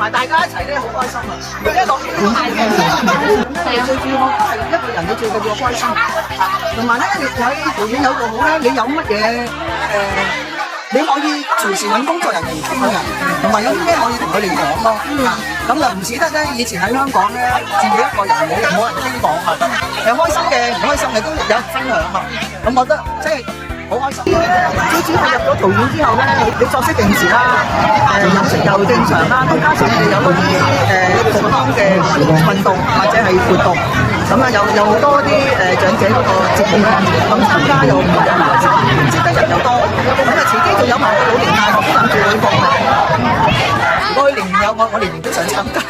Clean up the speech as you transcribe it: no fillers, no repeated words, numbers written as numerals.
埋大家一齊咧好開心啊！因為樂園好大嘅，最主要係一個人你最緊要開心，同埋咧你喺後院有個好咧，你有乜嘢你可以隨時揾工作人員傾嘅，同埋有啲咩可以同佢哋講咯。咁就唔似得咧，以前喺香港咧，自己一個人冇人傾講啊。有開心嘅、唔開心嘅都有人分享啊。咁我覺得即係好開心。最主要係入咗桃園之後咧，你作息定時啦，飲食又正常啦，再加上你有嗰啲健康嘅運動或者係活動，咁啊有好多啲長者嗰個節目啦，咁參加又唔同嘅，識得人又多，咁啊遲啲仲有埋個老年大學都諗住會報名。我年年有我年年都想參加。